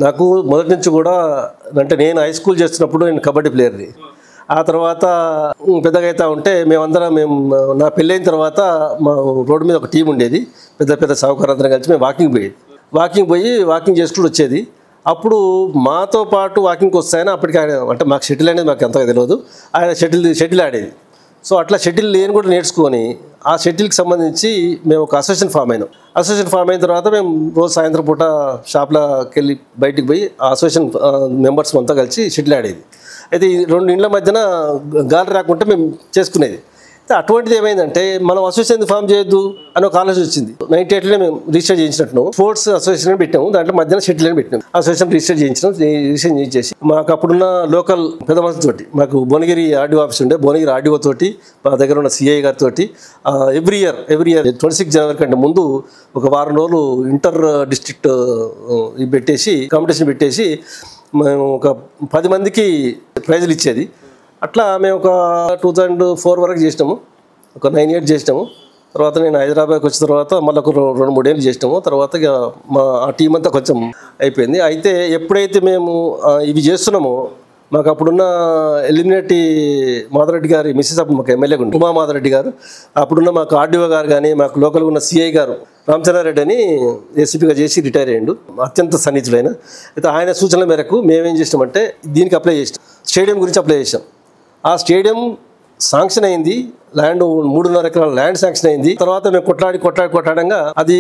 నాకు మొదటి నుంచి కూడా అంటే నేను హై స్కూల్ చేస్తున్నప్పుడు నేను కబడ్డీ ప్లేయర్ని. ఆ తర్వాత పెద్దగా అవుతా ఉంటే మేము నా పెళ్ళైన తర్వాత మా రోడ్డు మీద ఒక టీం ఉండేది. పెద్ద సహకారందరం కలిసి మేము వాకింగ్ చేసుకుంటూ వచ్చేది. అప్పుడు మాతో పాటు వాకింగ్కి వస్తాయని అప్పటికి ఆయన అంటే మాకు షటిల్ అనేది మాకు అంతగా తెలియదు. ఆయన షటిల్ ఆడేది. సో అట్లా షటిల్ నేను కూడా నేర్చుకొని ఆ షటిల్కి సంబంధించి మేము ఒక అసోసియేషన్ ఫామ్ అయిన తర్వాత మేము రోజు సాయంత్రం పూట షాప్లోకి వెళ్ళి బయటికి పోయి ఆ అసోసియేషన్ మెంబర్స్ అంతా కలిసి షటిల్ ఆడేది. అయితే ఈ 2 ఇండ్ల మధ్యన గాలి రాకుంటే మేము చేసుకునేది. అటువంటిది ఏమైందంటే మనం అసోసియేషన్ ఫామ్ చేయొద్దు అని ఒక ఆలోచన వచ్చింది. 98లో మేము రిజిస్టర్ చేయించినట్టు స్పోర్ట్స్ అసోసియేషన్ పెట్టాము. దాంట్లో మధ్యన షటిల్ అని పెట్టినాం. అసోసియేషన్ రిజిస్టర్ చేయించేసి మాకు అప్పుడున్న లోకల్ పెద్ద మనుషులతోటి మాకు భువనగిరి ఆర్డీఓ ఆఫీస్ ఉండే భువనగిరి ఆర్డీఓ తోటి మా దగ్గర ఉన్న సిఐ గారితో ఎవ్రీ ఇయర్ 26 జనవరి కంటే ముందు ఒక వారం రోజులు ఇంటర్ డిస్ట్రిక్ట్ కాంపిటీషన్ పెట్టేసి మేము ఒక 10 మందికి ప్రైజులు ఇచ్చేది. అట్లా మేము ఒక 2004 వరకు చేసినాము. ఒక 9 years చేసినాము. తర్వాత నేను హైదరాబాద్కి వచ్చిన తర్వాత మళ్ళీ ఒక 2-3 ఏళ్ళు చేసినాము. తర్వాత ఇక ఆ టీం అంతా కొంచెం అయిపోయింది. అయితే ఎప్పుడైతే మేము ఇవి చేస్తున్నామో మాకు అప్పుడున్న ఎలిమినేటి మాధవరెడ్డి గారి మిస్సెస్ అప్పుడు మాకు ఎమ్మెల్యేగా ఉండే ఉమా మాధవరెడ్డి గారు, అప్పుడున్న మాకు ఆర్డీఓ గారు కానీ మాకు లోకల్గా ఉన్న సిఐ గారు రామచంద్రారెడ్డి అని ఏసీపీగా చేసి రిటైర్ అయ్యిండు. అత్యంత సన్నిహితుడైన. అయితే ఆయన సూచనల మేరకు మేమేం చేసినామంటే దీనికి అప్లై చేసినాం. స్టేడియం గురించి అప్లై చేసాం. ఆ స్టేడియం శాంక్షన్ అయింది. ల్యాండ్ 3.5 ఎకరాల ల్యాండ్ శాంక్షన్ అయింది. తర్వాత మేము కొట్లాడంగా అది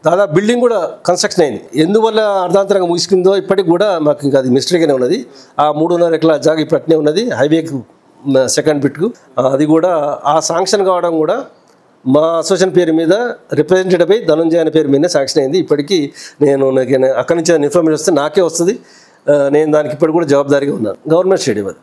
దాదాపు బిల్డింగ్ కూడా కన్స్ట్రక్షన్ అయింది. ఎందువల్ల అర్ధాంతరంగా ముగిసిందో ఇప్పటికి కూడా మాకు ఇంకా అది మిస్టేక్గానే ఉన్నది. ఆ 3.5 ఎకరాల జాగా ఇప్పుడు అట్నే ఉన్నది. హైవేకు సెకండ్ బిట్కు అది కూడా ఆ శాంక్షన్ కావడం కూడా మా అసోసియేషన్ పేరు మీద రిప్రజెంటేటివ్ బై ధనంజయ అనే పేరు మీద శాంక్షన్ అయింది. ఇప్పటికీ నేను అక్కడి నుంచి ఇన్ఫర్మేషన్ వస్తే నాకే వస్తుంది. నేను దానికి ఇప్పటికి కూడా జవాబుదారీగా ఉన్నాను. గవర్నమెంట్ స్టేడియం అది.